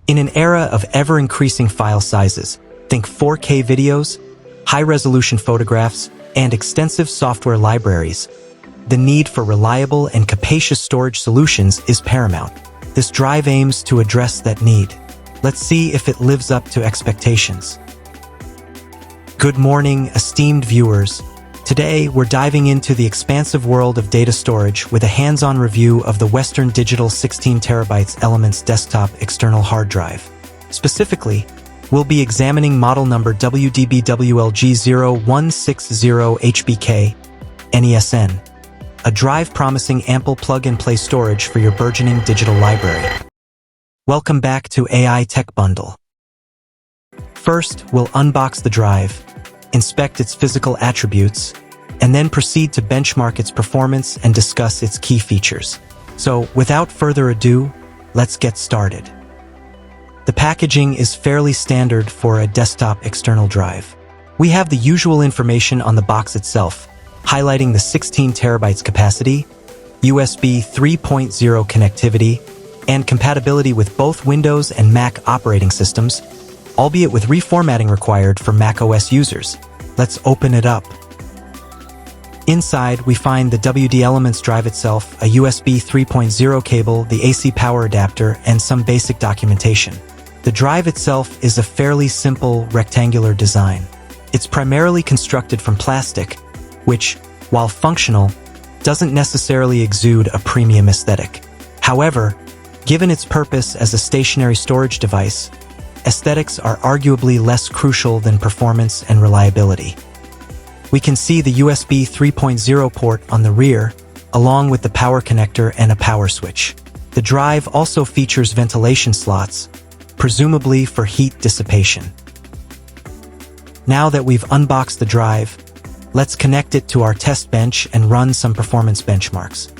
In an era of ever-increasing file sizes, think 4K videos, high-resolution photographs, and extensive software libraries, the need for reliable and capacious storage solutions is paramount. This drive aims to address that need. Let's see if it lives up to expectations. Good morning, esteemed viewers. Today, we're diving into the expansive world of data storage with a hands-on review of the Western Digital 16TB Elements Desktop External Hard Drive. Specifically, we'll be examining model number WDBWLG0160HBK NESN, a drive promising ample plug-and-play storage for your burgeoning digital library. Welcome back to AI Tech Bundle. First, we'll unbox the drive, inspect its physical attributes, and then proceed to benchmark its performance and discuss its key features. So, without further ado, let's get started. The packaging is fairly standard for a desktop external drive. We have the usual information on the box itself, highlighting the 16 terabytes capacity, USB 3.0 connectivity, and compatibility with both Windows and Mac operating systems, albeit with reformatting required for macOS users. Let's open it up. Inside, we find the WD Elements drive itself, a USB 3.0 cable, the AC power adapter, and some basic documentation. The drive itself is a fairly simple, rectangular design. It's primarily constructed from plastic, which, while functional, doesn't necessarily exude a premium aesthetic. However, given its purpose as a stationary storage device, aesthetics are arguably less crucial than performance and reliability. We can see the USB 3.0 port on the rear, along with the power connector and a power switch. The drive also features ventilation slots, presumably for heat dissipation. Now that we've unboxed the drive, let's connect it to our test bench and run some performance benchmarks.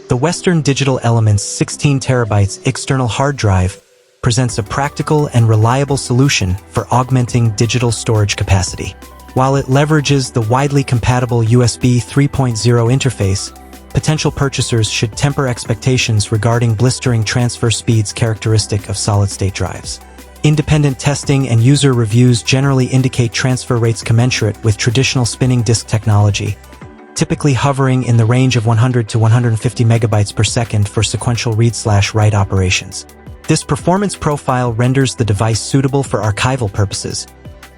The Western Digital Elements 16 terabytes external hard drive presents a practical and reliable solution for augmenting digital storage capacity. While it leverages the widely compatible USB 3.0 interface, potential purchasers should temper expectations regarding blistering transfer speeds characteristic of solid-state drives. Independent testing and user reviews generally indicate transfer rates commensurate with traditional spinning disk technology, typically hovering in the range of 100 to 150 megabytes per second for sequential read/write operations. This performance profile renders the device suitable for archival purposes,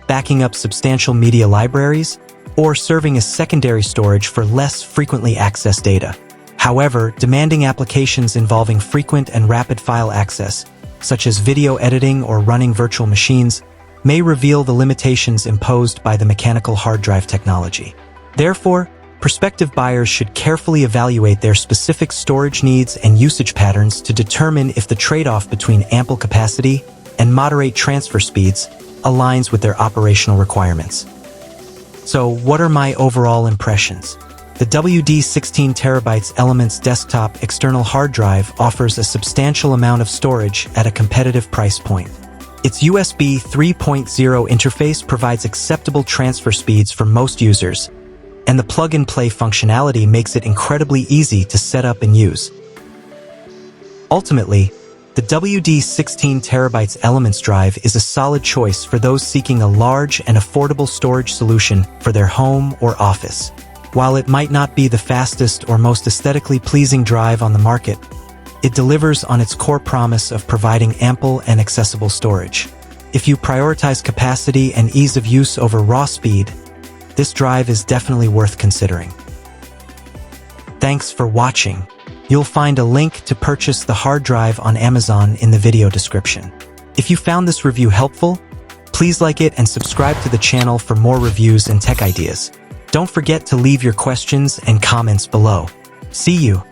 backing up substantial media libraries, or serving as secondary storage for less frequently accessed data. However, demanding applications involving frequent and rapid file access, such as video editing or running virtual machines, may reveal the limitations imposed by the mechanical hard drive technology. Therefore, prospective buyers should carefully evaluate their specific storage needs and usage patterns to determine if the trade-off between ample capacity and moderate transfer speeds aligns with their operational requirements. So, what are my overall impressions? The WD 16 terabytes Elements Desktop External Hard Drive offers a substantial amount of storage at a competitive price point. Its USB 3.0 interface provides acceptable transfer speeds for most users, and the plug-and-play functionality makes it incredibly easy to set up and use. Ultimately, the WD 16 terabytes Elements drive is a solid choice for those seeking a large and affordable storage solution for their home or office. While it might not be the fastest or most aesthetically pleasing drive on the market, it delivers on its core promise of providing ample and accessible storage. If you prioritize capacity and ease of use over raw speed, this drive is definitely worth considering. Thanks for watching. You'll find a link to purchase the hard drive on Amazon in the video description. If you found this review helpful, please like it and subscribe to the channel for more reviews and tech ideas. Don't forget to leave your questions and comments below. See you!